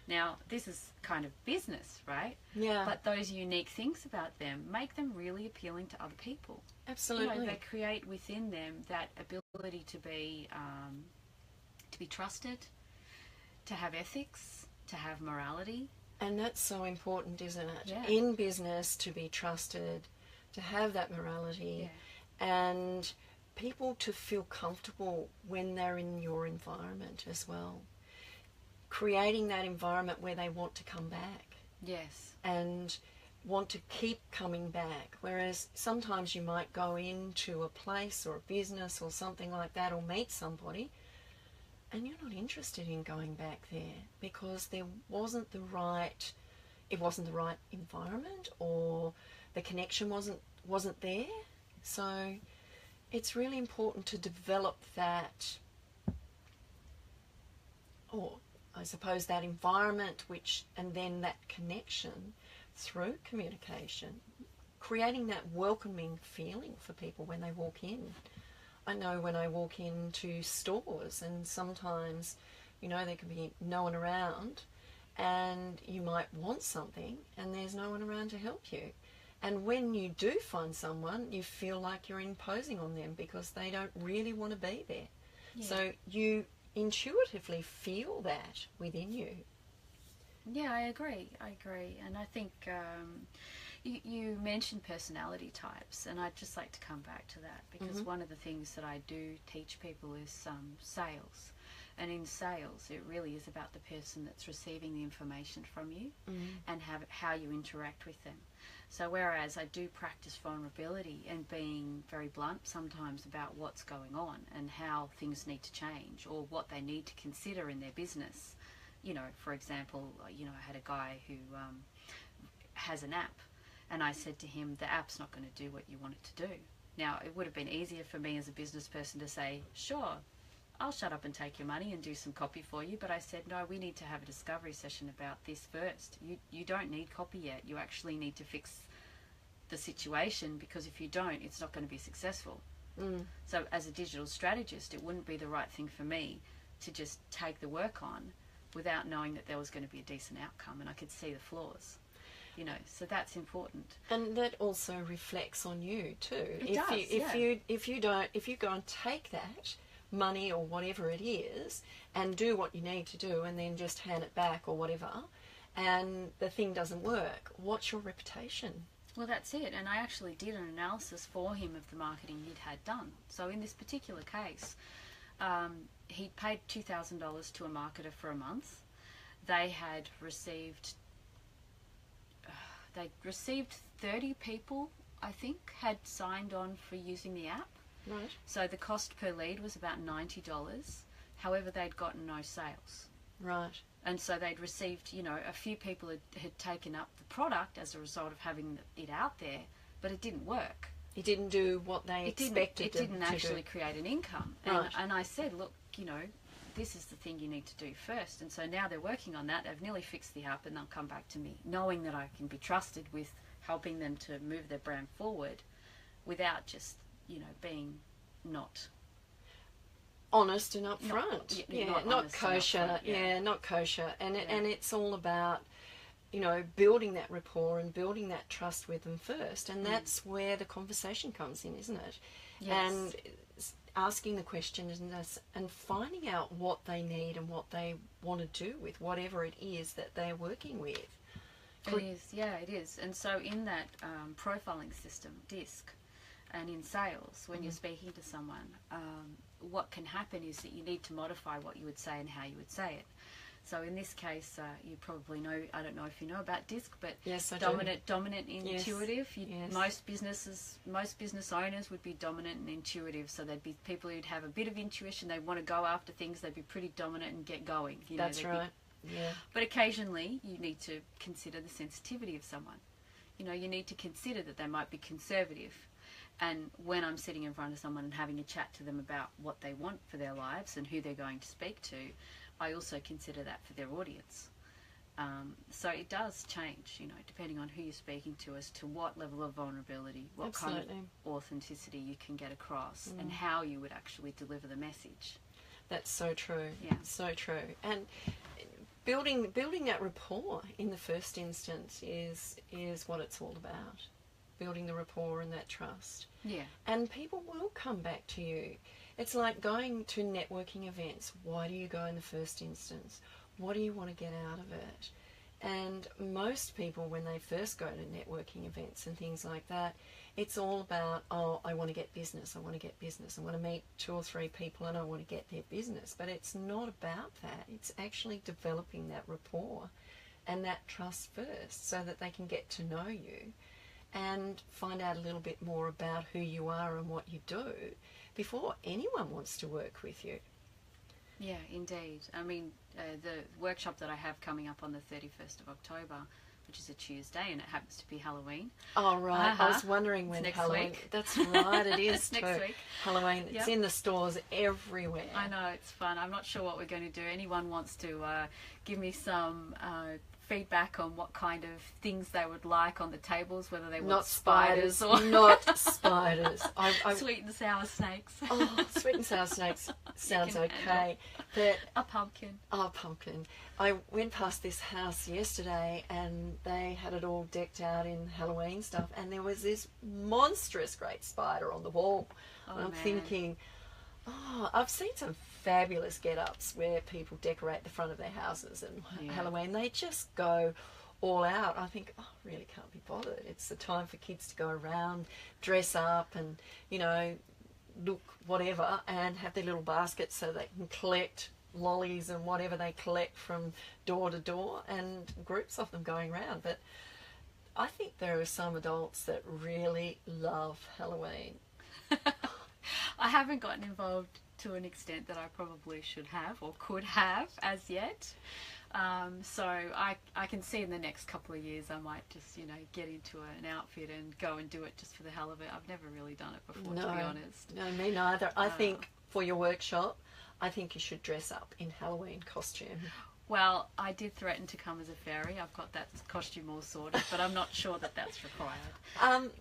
Now, this is kind of business, right? Yeah. But those unique things about them make them really appealing to other people. Absolutely. You know, they create within them that ability to be trusted, to have ethics, to have morality. And that's so important, isn't it? Yeah. In business, to be trusted, to have that morality, and people to feel comfortable when they're in your environment as well. Creating that environment where they want to come back. Yes. And want to keep coming back. Whereas sometimes you might go into a place or a business or something like that, or meet somebody, and you're not interested in going back there because it wasn't the right environment, or the connection wasn't there. So it's really important to develop that, or I suppose that environment, and then that connection through communication, creating that welcoming feeling for people when they walk in. I know when I walk into stores, and sometimes, you know, there can be no one around, and you might want something and there's no one around to help you. And when you do find someone, you feel like you're imposing on them because they don't really want to be there. Yeah. So you intuitively feel that within you. Yeah, I agree. And I think you mentioned personality types, and I'd just like to come back to that, because one of the things that I do teach people is sales. And in sales, it really is about the person that's receiving the information from you and how you interact with them. So whereas I do practice vulnerability and being very blunt sometimes about what's going on and how things need to change or what they need to consider in their business. You know, for example, you know, I had a guy who has an app, and I said to him, the app's not going to do what you want it to do. Now, it would have been easier for me as a business person to say, sure, I'll shut up and take your money and do some copy for you. But I said, no, we need to have a discovery session about this first. You don't need copy yet. You actually need to fix the situation, because if you don't, it's not going to be successful. So as a digital strategist, it wouldn't be the right thing for me to just take the work on without knowing that there was going to be a decent outcome, and I could see the flaws. You know, so that's important. And that also reflects on you too. If you go and take that money or whatever it is and do what you need to do and then just hand it back or whatever, and the thing doesn't work, what's your reputation? Well, that's it. And I actually did an analysis for him of the marketing he'd had done. So in this particular case, he paid $2,000 to a marketer for a month. They had received 30 people, I think, had signed on for using the app. Right. So the cost per lead was about $90. However, they'd gotten no sales. Right. And so they'd received, you know, a few people had taken up the product as a result of having it out there, but it didn't work. It didn't do what they expected. It didn't actually create an income. Right. And I said, look, you know, this is the thing you need to do first. And so now they're working on that. They've nearly fixed the app, and they'll come back to me, knowing that I can be trusted with helping them to move their brand forward without just, you know, being not honest and upfront. Not kosher. Not kosher. And it's all about, you know, building that rapport and building that trust with them first. And that's where the conversation comes in, isn't it? Yes. And asking the questions and finding out what they need and what they want to do with whatever it is that they're working with. It is, yeah, it is. And so in that profiling system, DISC, and in sales, when you're speaking to someone, what can happen is that you need to modify what you would say and how you would say it. So in this case, you probably know, I don't know if you know about DISC, but yes, I dominant, yes. intuitive. Yes. Most business owners would be dominant and intuitive. So they'd be people who'd have a bit of intuition. They want to go after things. They'd be pretty dominant and get going. You know, that's right. Yeah. But occasionally, you need to consider the sensitivity of someone. You know, you need to consider that they might be conservative. And when I'm sitting in front of someone and having a chat to them about what they want for their lives and who they're going to speak to, I also consider that for their audience. So it does change, you know, depending on who you're speaking to, as to what level of vulnerability, what kind of authenticity you can get across, and how you would actually deliver the message. That's so true. Yeah. So true. And building that rapport in the first instance is what it's all about. Building the rapport and that trust. Yeah. And people will come back to you. It's like going to networking events. Why do you go in the first instance? What do you want to get out of it? And most people, when they first go to networking events and things like that, it's all about, oh, I want to get business, I want to get business, I want to meet 2 or 3 people and I want to get their business. But it's not about that. It's actually developing that rapport and that trust first so that they can get to know you and find out a little bit more about who you are and what you do before anyone wants to work with you. Yeah, indeed. I mean, the workshop that I have coming up on the 31st of October, which is a Tuesday, and it happens to be Halloween. Oh, right. I was wondering when next Halloween... week. That's right, it is next week. Halloween. It's in the stores everywhere. I know, it's fun. I'm not sure what we're going to do. Anyone wants to give me some feedback on what kind of things they would like on the tables, whether they want Not spiders or... Not spiders. Sweet and sour snakes. Oh, sweet and sour snakes sounds okay. But a pumpkin. Oh, pumpkin. I went past this house yesterday and they had it all decked out in Halloween stuff and there was this monstrous great spider on the wall. Oh, and I'm man. thinking, oh, I've seen some fabulous get-ups where people decorate the front of their houses and Halloween. They just go all out. I think, oh, I really can't be bothered. It's the time for kids to go around, dress up and, you know, look whatever and have their little baskets so they can collect lollies and whatever they collect from door to door and groups of them going around. But I think there are some adults that really love Halloween. I haven't gotten involved to an extent that I probably should have or could have as yet. So I can see in the next couple of years I might just, you know, get into an outfit and go and do it just for the hell of it. I've never really done it before, to be honest. No, me neither. I think for your workshop, I think you should dress up in Halloween costume. Well, I did threaten to come as a fairy. I've got that costume all sorted, but I'm not sure that that's required.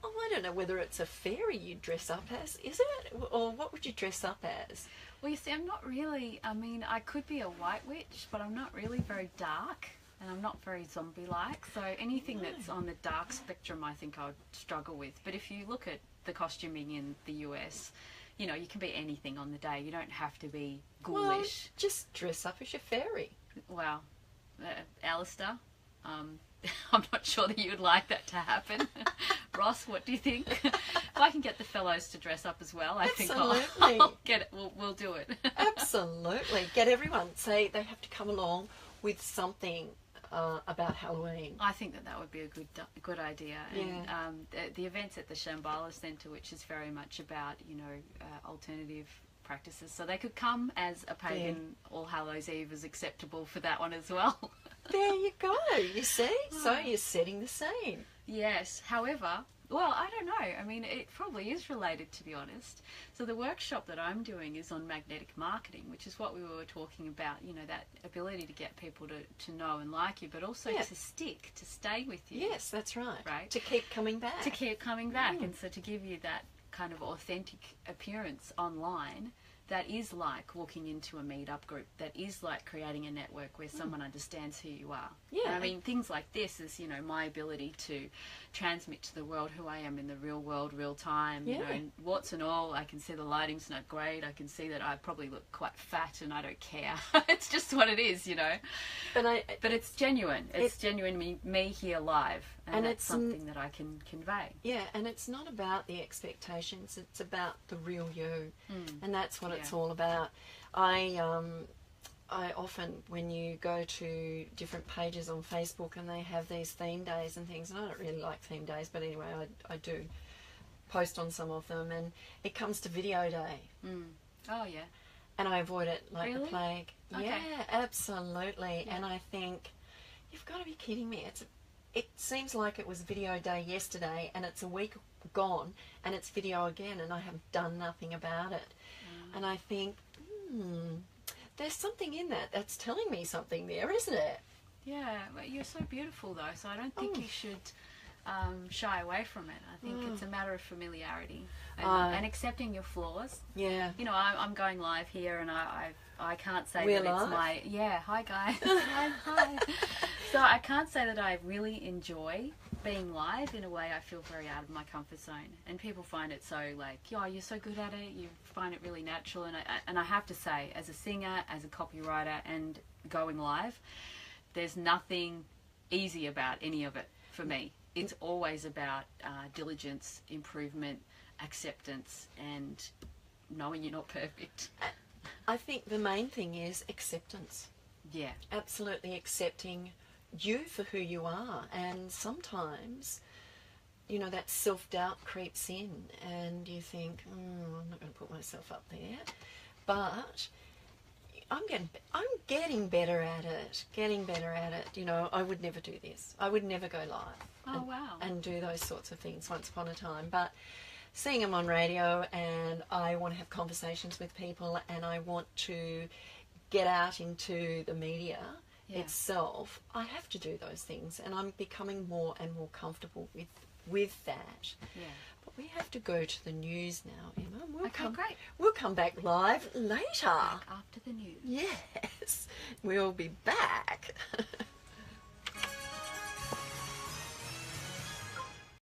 Oh, I don't know whether it's a fairy you'd dress up as, is it? Or what would you dress up as? Well, you see, I'm not really, I mean, I could be a white witch, but I'm not really very dark, and I'm not very zombie-like, so anything that's on the dark spectrum I think I would struggle with. But if you look at the costuming in the US, you know, you can be anything on the day. You don't have to be ghoulish. Well, just dress up as your fairy. Well, Alistair, I'm not sure that you would like that to happen. Ross, what do you think? If I can get the fellows to dress up as well, I think I'll get it. We'll do it. Absolutely. Get everyone. Say they have to come along with something about Halloween. I think that would be a good idea. And the events at the Shambhala Centre, which is very much about, you know, alternative practices. So they could come as a pagan All Hallows Eve is acceptable for that one as well. There you go. You see? So you're setting the scene. Yes. However, well, I don't know. I mean, it probably is related, to be honest. So the workshop that I'm doing is on magnetic marketing, which is what we were talking about, you know, that ability to get people to know and like you, but also to stick, to stay with you. Yes, that's right. Right. To keep coming back. To keep coming back. And so to give you that kind of authentic appearance online that is like walking into a meet-up group, that is like creating a network where someone understands who you are. Yeah. And I mean, things like this is, you know, my ability to transmit to the world who I am in the real world, real time. You know, and warts and all, I can see the lighting's not great. I can see that I probably look quite fat and I don't care. It's just what it is, you know. But it's genuine. It's genuine me here live. And that's something that I can convey. Yeah, and it's not about the expectations. It's about the real you. And that's what it's all about. I often, when you go to different pages on Facebook and they have these theme days and things, and I don't really like theme days, but anyway, I do post on some of them, and it comes to video day. Oh, yeah. And I avoid it like the plague. Okay. Yeah, absolutely. Yeah. And I think, you've got to be kidding me. It seems like it was video day yesterday and it's a week gone and it's video again and I have done nothing about it. And I think, there's something in that that's telling me something there, isn't it? Yeah, well, you're so beautiful though, so I don't think you should shy away from it. I think it's a matter of familiarity and, and accepting your flaws. Yeah. You know, I'm going live here, and I can't say We're that live? it's my... Yeah, hi guys. Hi. So I can't say that I really enjoy being live. In a way, I feel very out of my comfort zone, and people find it so like, oh, you're so good at it, you find it really natural. And I have to say, as a singer, as a copywriter, and going live, there's nothing easy about any of it for me. It's always about diligence, improvement, acceptance, and knowing you're not perfect. I think the main thing is acceptance. Yeah. Absolutely accepting you for who you are. And sometimes, you know, that self-doubt creeps in and you think, I'm not going to put myself up there. But I'm getting better at it, You know, I would never do this. I would never go live and do those sorts of things once upon a time. But seeing them on radio, and I want to have conversations with people, and I want to get out into the media itself, I have to do those things, and I'm becoming more and more comfortable with that. Yeah. But we have to go to the news now, Emma. Great. We'll come back live later. After the news. Yes, we'll be back.